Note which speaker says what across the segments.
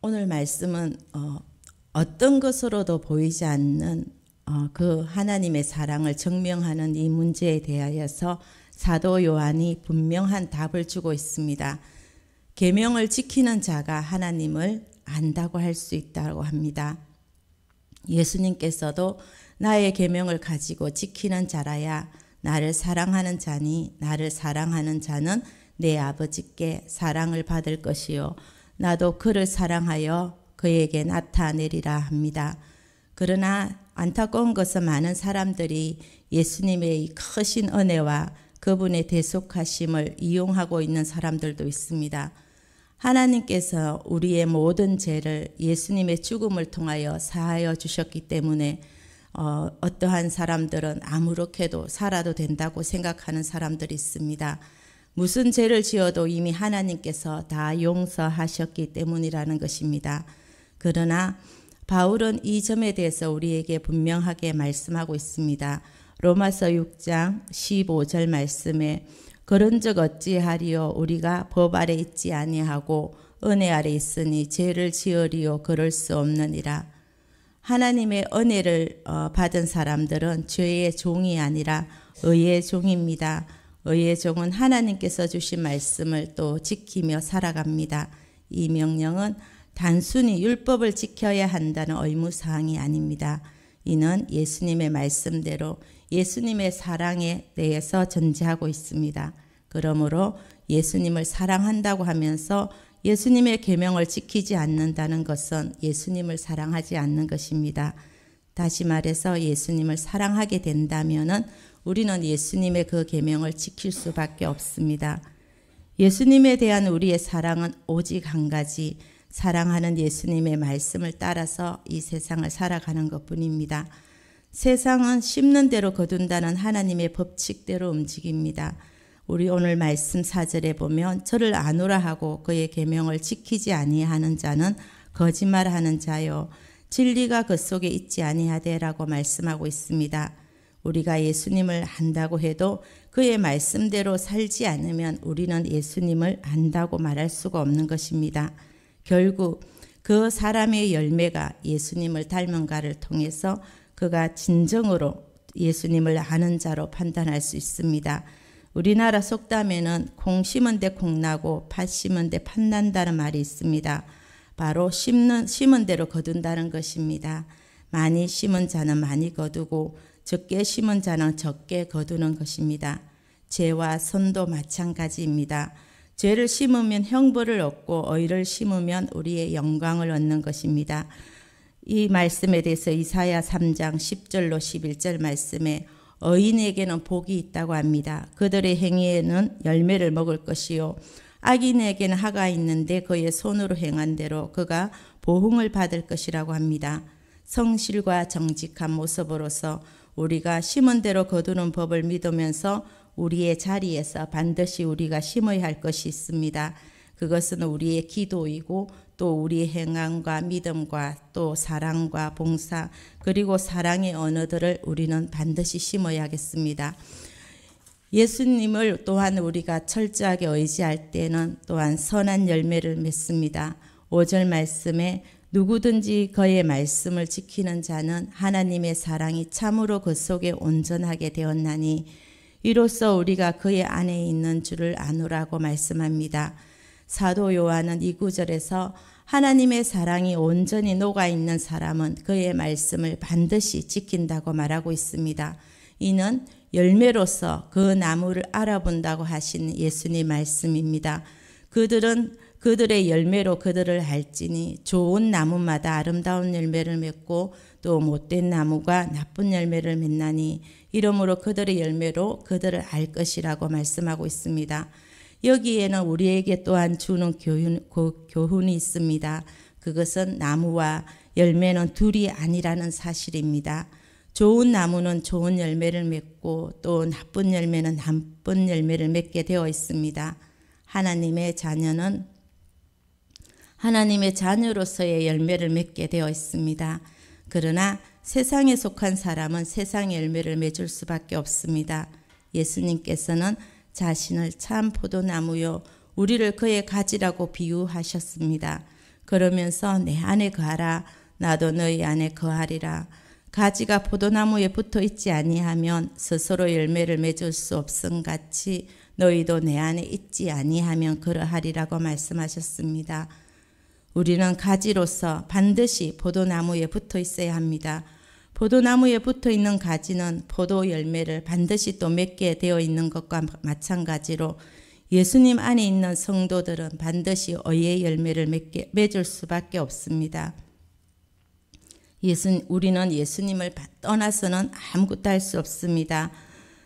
Speaker 1: 오늘 말씀은 어떤 것으로도 보이지 않는 그 하나님의 사랑을 증명하는 이 문제에 대하여서 사도 요한이 분명한 답을 주고 있습니다. 계명을 지키는 자가 하나님을 안다고 할 수 있다고 합니다. 예수님께서도 나의 계명을 가지고 지키는 자라야 나를 사랑하는 자니 나를 사랑하는 자는 내 아버지께 사랑을 받을 것이요 나도 그를 사랑하여 그에게 나타내리라 합니다. 그러나 안타까운 것은 많은 사람들이 예수님의 이 크신 은혜와 그분의 대속하심을 이용하고 있는 사람들도 있습니다. 하나님께서 우리의 모든 죄를 예수님의 죽음을 통하여 사하여 주셨기 때문에 어떠한 사람들은 아무렇게도 살아도 된다고 생각하는 사람들이 있습니다. 무슨 죄를 지어도 이미 하나님께서 다 용서하셨기 때문이라는 것입니다. 그러나 바울은 이 점에 대해서 우리에게 분명하게 말씀하고 있습니다. 로마서 6장 15절 말씀에 그런즉 어찌하리요 우리가 법 아래 있지 아니하고 은혜 아래 있으니 죄를 지으리요 그럴 수 없느니라. 하나님의 은혜를 받은 사람들은 죄의 종이 아니라 의의 종입니다. 의의 종은 하나님께서 주신 말씀을 또 지키며 살아갑니다. 이 명령은 단순히 율법을 지켜야 한다는 의무사항이 아닙니다. 이는 예수님의 말씀대로 예수님의 사랑에 대해서 전제하고 있습니다. 그러므로 예수님을 사랑한다고 하면서 예수님의 계명을 지키지 않는다는 것은 예수님을 사랑하지 않는 것입니다. 다시 말해서 예수님을 사랑하게 된다면은 우리는 예수님의 그 계명을 지킬 수밖에 없습니다. 예수님에 대한 우리의 사랑은 오직 한 가지, 사랑하는 예수님의 말씀을 따라서 이 세상을 살아가는 것뿐입니다. 세상은 심는 대로 거둔다는 하나님의 법칙대로 움직입니다. 우리 오늘 말씀 4절에 보면 저를 아노라 하고 그의 계명을 지키지 아니하는 자는 거짓말하는 자요 진리가 그 속에 있지 아니하되라고 말씀하고 있습니다. 우리가 예수님을 안다고 해도 그의 말씀대로 살지 않으면 우리는 예수님을 안다고 말할 수가 없는 것입니다. 결국 그 사람의 열매가 예수님을 닮은가를 통해서 그가 진정으로 예수님을 아는 자로 판단할 수 있습니다. 우리나라 속담에는 콩 심은 데 콩 나고 팥 심은 데 팥 난다는 말이 있습니다. 바로 심은 대로 거둔다는 것입니다. 많이 심은 자는 많이 거두고 적게 심은 자는 적게 거두는 것입니다. 죄와 선도 마찬가지입니다. 죄를 심으면 형벌을 얻고 의를 심으면 우리의 영광을 얻는 것입니다. 이 말씀에 대해서 이사야 3장 10절로 11절 말씀에 의인에게는 복이 있다고 합니다. 그들의 행위에는 열매를 먹을 것이요 악인에게는 화가 있는데 그의 손으로 행한 대로 그가 보응을 받을 것이라고 합니다. 성실과 정직한 모습으로서 우리가 심은 대로 거두는 법을 믿으면서 우리의 자리에서 반드시 우리가 심어야 할 것이 있습니다. 그것은 우리의 기도이고 또 우리의 행함과 믿음과 또 사랑과 봉사 그리고 사랑의 언어들을 우리는 반드시 심어야겠습니다. 예수님을 또한 우리가 철저하게 의지할 때는 또한 선한 열매를 맺습니다. 5절 말씀에 누구든지 그의 말씀을 지키는 자는 하나님의 사랑이 참으로 그 속에 온전하게 되었나니 이로써 우리가 그의 안에 있는 줄을 아노라고 말씀합니다. 사도 요한은 이 구절에서 하나님의 사랑이 온전히 녹아있는 사람은 그의 말씀을 반드시 지킨다고 말하고 있습니다. 이는 열매로서 그 나무를 알아본다고 하신 예수님 말씀입니다. 그들의 열매로 그들을 알지니 좋은 나무마다 아름다운 열매를 맺고 또 못된 나무가 나쁜 열매를 맺나니 이러므로 그들의 열매로 그들을 알 것이라고 말씀하고 있습니다. 여기에는 우리에게 또한 주는 교훈이 있습니다. 그것은 나무와 열매는 둘이 아니라는 사실입니다. 좋은 나무는 좋은 열매를 맺고 또 나쁜 열매는 나쁜 열매를 맺게 되어 있습니다. 하나님의 자녀는 하나님의 자녀로서의 열매를 맺게 되어 있습니다. 그러나 세상에 속한 사람은 세상의 열매를 맺을 수밖에 없습니다. 예수님께서는 자신을 참 포도나무요 우리를 그의 가지라고 비유하셨습니다. 그러면서 내 안에 거하라. 나도 너희 안에 거하리라. 가지가 포도나무에 붙어 있지 아니하면 스스로 열매를 맺을 수 없음 같이 너희도 내 안에 있지 아니하면 그러하리라고 말씀하셨습니다. 우리는 가지로서 반드시 포도나무에 붙어 있어야 합니다. 포도나무에 붙어 있는 가지는 포도 열매를 반드시 또 맺게 되어 있는 것과 마찬가지로 예수님 안에 있는 성도들은 반드시 의의 열매를 맺을 수밖에 없습니다. 우리는 예수님을 떠나서는 아무것도 할 수 없습니다.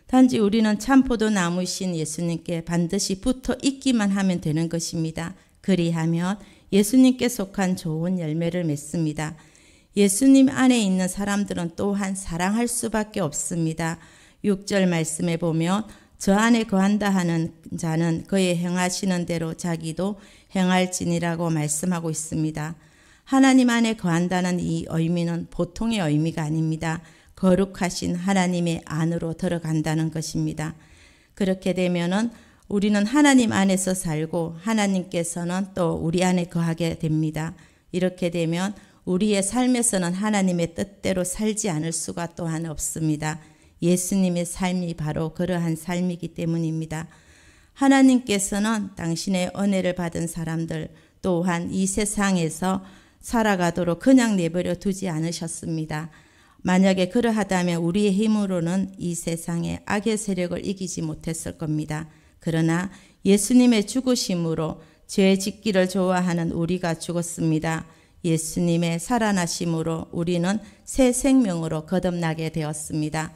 Speaker 1: 단지 우리는 참 포도나무이신 예수님께 반드시 붙어 있기만 하면 되는 것입니다. 그리하면 예수님께 속한 좋은 열매를 맺습니다. 예수님 안에 있는 사람들은 또한 사랑할 수밖에 없습니다. 6절 말씀에 보면 저 안에 거한다 하는 자는 그의 행하시는 대로 자기도 행할지니라고 말씀하고 있습니다. 하나님 안에 거한다는 이 의미는 보통의 의미가 아닙니다. 거룩하신 하나님의 안으로 들어간다는 것입니다. 그렇게 되면은 우리는 하나님 안에서 살고 하나님께서는 또 우리 안에 거하게 됩니다. 이렇게 되면 우리의 삶에서는 하나님의 뜻대로 살지 않을 수가 또한 없습니다. 예수님의 삶이 바로 그러한 삶이기 때문입니다. 하나님께서는 당신의 은혜를 받은 사람들 또한 이 세상에서 살아가도록 그냥 내버려 두지 않으셨습니다. 만약에 그러하다면 우리의 힘으로는 이 세상의 악의 세력을 이기지 못했을 겁니다. 그러나 예수님의 죽으심으로 죄 짓기를 좋아하는 우리가 죽었습니다. 예수님의 살아나심으로 우리는 새 생명으로 거듭나게 되었습니다.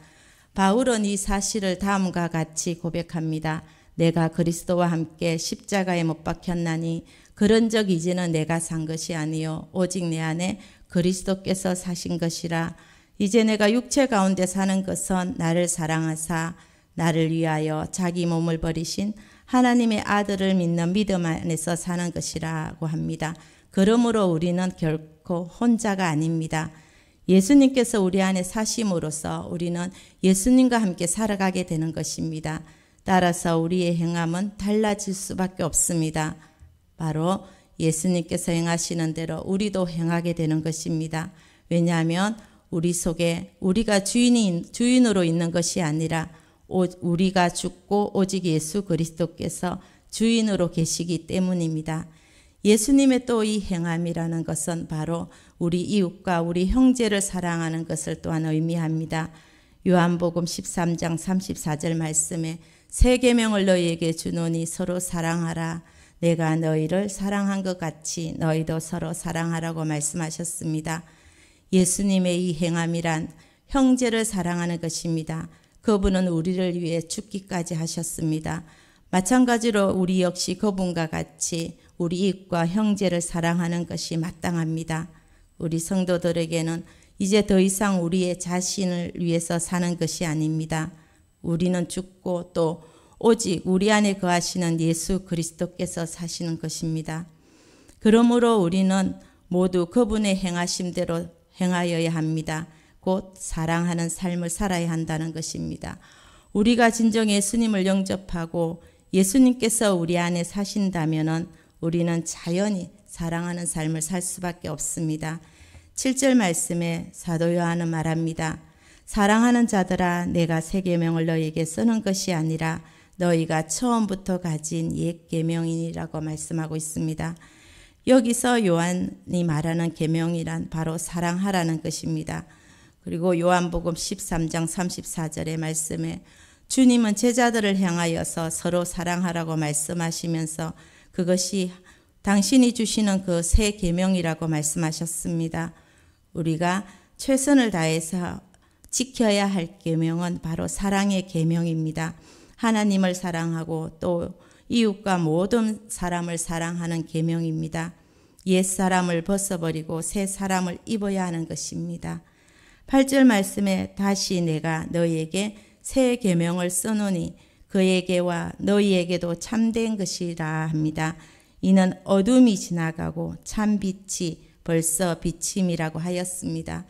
Speaker 1: 바울은 이 사실을 다음과 같이 고백합니다. 내가 그리스도와 함께 십자가에 못 박혔나니 그런적 이제는 내가 산 것이 아니요 오직 내 안에 그리스도께서 사신 것이라. 이제 내가 육체 가운데 사는 것은 나를 사랑하사 나를 위하여 자기 몸을 버리신 하나님의 아들을 믿는 믿음 안에서 사는 것이라고 합니다. 그러므로 우리는 결코 혼자가 아닙니다. 예수님께서 우리 안에 사심으로써 우리는 예수님과 함께 살아가게 되는 것입니다. 따라서 우리의 행함은 달라질 수밖에 없습니다. 바로 예수님께서 행하시는 대로 우리도 행하게 되는 것입니다. 왜냐하면 우리 속에 우리가 주인으로 있는 것이 아니라 우리가 죽고 오직 예수 그리스도께서 주인으로 계시기 때문입니다. 예수님의 또 이 행함이라는 것은 바로 우리 이웃과 우리 형제를 사랑하는 것을 또한 의미합니다. 요한복음 13장 34절 말씀에 새 계명을 너희에게 주노니 서로 사랑하라. 내가 너희를 사랑한 것 같이 너희도 서로 사랑하라고 말씀하셨습니다. 예수님의 이 행함이란 형제를 사랑하는 것입니다. 그분은 우리를 위해 죽기까지 하셨습니다. 마찬가지로 우리 역시 그분과 같이 우리 이웃과 형제를 사랑하는 것이 마땅합니다. 우리 성도들에게는 이제 더 이상 우리의 자신을 위해서 사는 것이 아닙니다. 우리는 죽고 또 오직 우리 안에 거하시는 예수 그리스도께서 사시는 것입니다. 그러므로 우리는 모두 그분의 행하심대로 행하여야 합니다. 곧 사랑하는 삶을 살아야 한다는 것입니다. 우리가 진정 예수님을 영접하고 예수님께서 우리 안에 사신다면은 우리는 자연히 사랑하는 삶을 살 수밖에 없습니다. 7절 말씀에 사도 요한은 말합니다. 사랑하는 자들아 내가 새 계명을 너희에게 쓰는 것이 아니라 너희가 처음부터 가진 옛 계명이니라고 말씀하고 있습니다. 여기서 요한이 말하는 계명이란 바로 사랑하라는 것입니다. 그리고 요한복음 13장 34절의 말씀에 주님은 제자들을 향하여서 서로 사랑하라고 말씀하시면서 그것이 당신이 주시는 그 새 계명이라고 말씀하셨습니다. 우리가 최선을 다해서 지켜야 할 계명은 바로 사랑의 계명입니다. 하나님을 사랑하고 또 이웃과 모든 사람을 사랑하는 계명입니다. 옛 사람을 벗어버리고 새 사람을 입어야 하는 것입니다. 8절 말씀에 다시 내가 너희에게 새 계명을 써노니 그에게와 너희에게도 참된 것이라 합니다. 이는 어둠이 지나가고 참 빛이 벌써 비침이라고 하였습니다.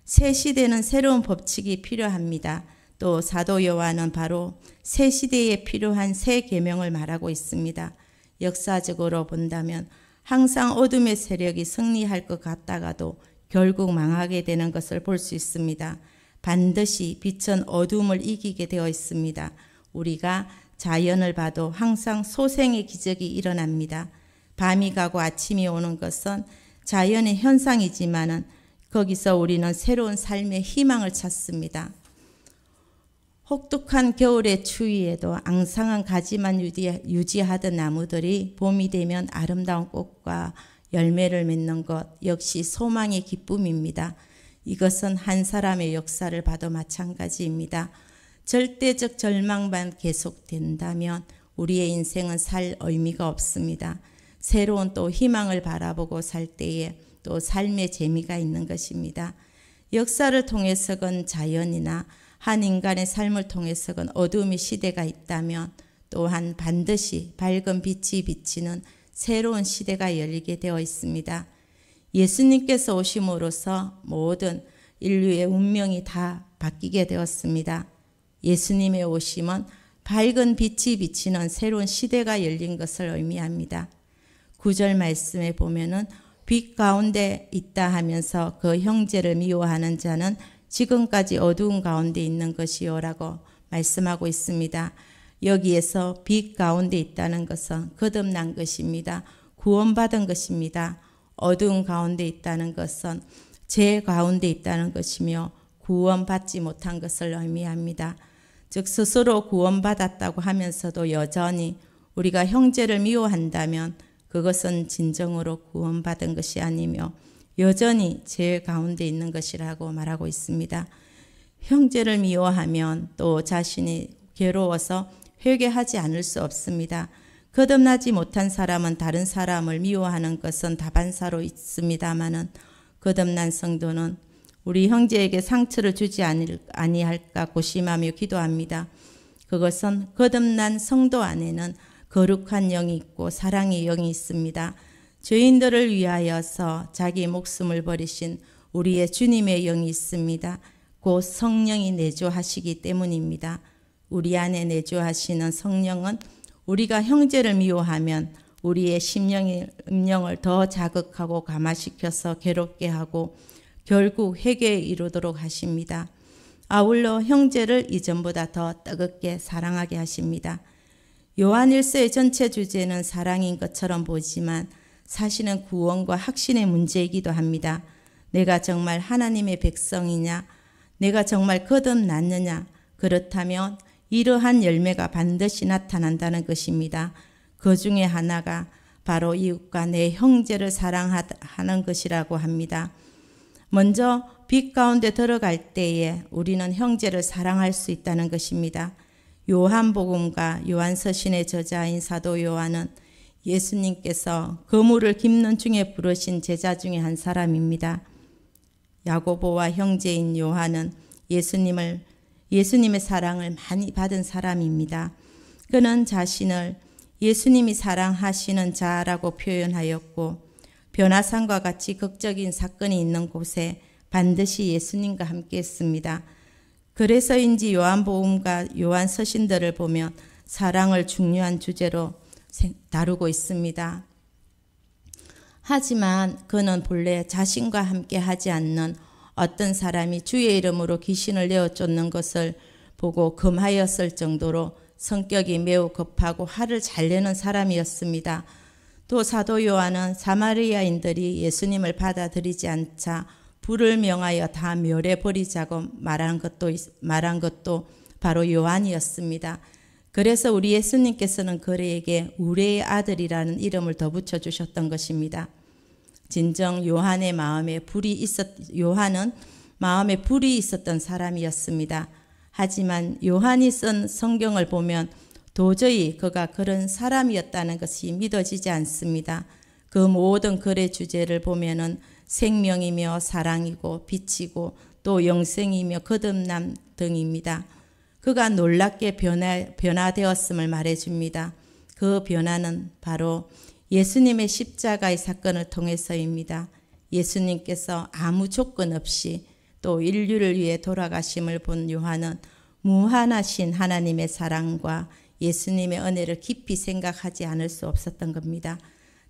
Speaker 1: 새 시대는 새로운 법칙이 필요합니다. 또 사도 요한은 바로 새 시대에 필요한 새 계명을 말하고 있습니다. 역사적으로 본다면 항상 어둠의 세력이 승리할 것 같다가도 결국 망하게 되는 것을 볼 수 있습니다. 반드시 빛은 어둠을 이기게 되어 있습니다. 우리가 자연을 봐도 항상 소생의 기적이 일어납니다. 밤이 가고 아침이 오는 것은 자연의 현상이지만은 거기서 우리는 새로운 삶의 희망을 찾습니다. 혹독한 겨울의 추위에도 앙상한 가지만 유지하던 나무들이 봄이 되면 아름다운 꽃과 열매를 맺는 것 역시 소망의 기쁨입니다. 이것은 한 사람의 역사를 봐도 마찬가지입니다. 절대적 절망만 계속된다면 우리의 인생은 살 의미가 없습니다. 새로운 또 희망을 바라보고 살 때에 또 삶의 재미가 있는 것입니다. 역사를 통해서건 자연이나 한 인간의 삶을 통해서건 어둠의 시대가 있다면 또한 반드시 밝은 빛이 비치는 새로운 시대가 열리게 되어 있습니다. 예수님께서 오심으로써 모든 인류의 운명이 다 바뀌게 되었습니다. 예수님의 오심은 밝은 빛이 비치는 새로운 시대가 열린 것을 의미합니다. 9절 말씀에 보면은 빛 가운데 있다 하면서 그 형제를 미워하는 자는 지금까지 어두운 가운데 있는 것이요라고 말씀하고 있습니다. 여기에서 빛 가운데 있다는 것은 거듭난 것입니다. 구원받은 것입니다. 어두운 가운데 있다는 것은 죄 가운데 있다는 것이며 구원받지 못한 것을 의미합니다. 즉 스스로 구원받았다고 하면서도 여전히 우리가 형제를 미워한다면 그것은 진정으로 구원받은 것이 아니며 여전히 죄 가운데 있는 것이라고 말하고 있습니다. 형제를 미워하면 또 자신이 괴로워서 회개하지 않을 수 없습니다. 거듭나지 못한 사람은 다른 사람을 미워하는 것은 다반사로 있습니다마는 거듭난 성도는 우리 형제에게 상처를 주지 아니할까 고심하며 기도합니다. 그것은 거듭난 성도 안에는 거룩한 영이 있고 사랑의 영이 있습니다. 죄인들을 위하여서 자기 목숨을 버리신 우리의 주님의 영이 있습니다. 곧 성령이 내주하시기 때문입니다. 우리 안에 내주하시는 성령은 우리가 형제를 미워하면 우리의 심령의 음령을 더 자극하고 감화시켜서 괴롭게 하고 결국 회개에 이르도록 하십니다. 아울러 형제를 이전보다 더 뜨겁게 사랑하게 하십니다. 요한 1서의 전체 주제는 사랑인 것처럼 보이지만 사실은 구원과 확신의 문제이기도 합니다. 내가 정말 하나님의 백성이냐? 내가 정말 거듭났느냐? 그렇다면 이러한 열매가 반드시 나타난다는 것입니다. 그 중에 하나가 바로 이웃과 내 형제를 사랑하는 것이라고 합니다. 먼저 빛 가운데 들어갈 때에 우리는 형제를 사랑할 수 있다는 것입니다. 요한복음과 요한서신의 저자인 사도 요한은 예수님께서 그물을 깁는 중에 부르신 제자 중에 한 사람입니다. 야고보와 형제인 요한은 예수님의 사랑을 많이 받은 사람입니다. 그는 자신을 예수님이 사랑하시는 자라고 표현하였고 변화산과 같이 극적인 사건이 있는 곳에 반드시 예수님과 함께 했습니다. 그래서인지 요한복음과 요한서신들을 보면 사랑을 중요한 주제로 다루고 있습니다. 하지만 그는 본래 자신과 함께 하지 않는 어떤 사람이 주의 이름으로 귀신을 내어 쫓는 것을 보고 금하였을 정도로 성격이 매우 급하고 화를 잘 내는 사람이었습니다. 또 사도 요한은 사마리아인들이 예수님을 받아들이지 않자 불을 명하여 다 멸해버리자고 말한 것도 바로 요한이었습니다. 그래서 우리 예수님께서는 그에게 우레의 아들이라는 이름을 더 붙여주셨던 것입니다. 진정 요한은 마음에 불이 있었던 사람이었습니다. 하지만 요한이 쓴 성경을 보면 도저히 그가 그런 사람이었다는 것이 믿어지지 않습니다. 그 모든 글의 주제를 보면은 생명이며 사랑이고 빛이고 또 영생이며 거듭남 등입니다. 그가 놀랍게 변화되었음을 말해줍니다. 그 변화는 바로 예수님의 십자가의 사건을 통해서입니다. 예수님께서 아무 조건 없이 또 인류를 위해 돌아가심을 본 요한은 무한하신 하나님의 사랑과 예수님의 은혜를 깊이 생각하지 않을 수 없었던 겁니다.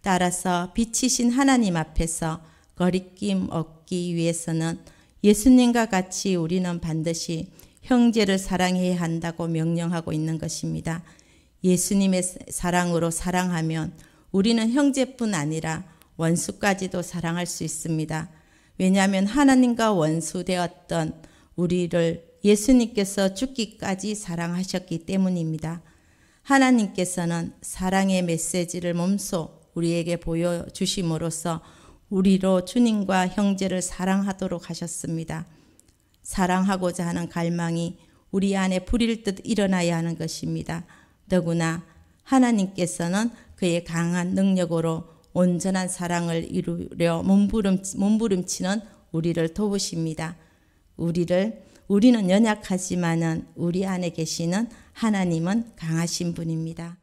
Speaker 1: 따라서 빛이신 하나님 앞에서 거리낌 얻기 위해서는 예수님과 같이 우리는 반드시 형제를 사랑해야 한다고 명령하고 있는 것입니다. 예수님의 사랑으로 사랑하면 우리는 형제뿐 아니라 원수까지도 사랑할 수 있습니다. 왜냐하면 하나님과 원수되었던 우리를 예수님께서 죽기까지 사랑하셨기 때문입니다. 하나님께서는 사랑의 메시지를 몸소 우리에게 보여주심으로써 우리로 주님과 형제를 사랑하도록 하셨습니다. 사랑하고자 하는 갈망이 우리 안에 불일 듯 일어나야 하는 것입니다. 더구나 하나님께서는 그의 강한 능력으로 온전한 사랑을 이루려 몸부림치는 우리를 도우십니다. 우리는 연약하지만은 우리 안에 계시는 하나님은 강하신 분입니다.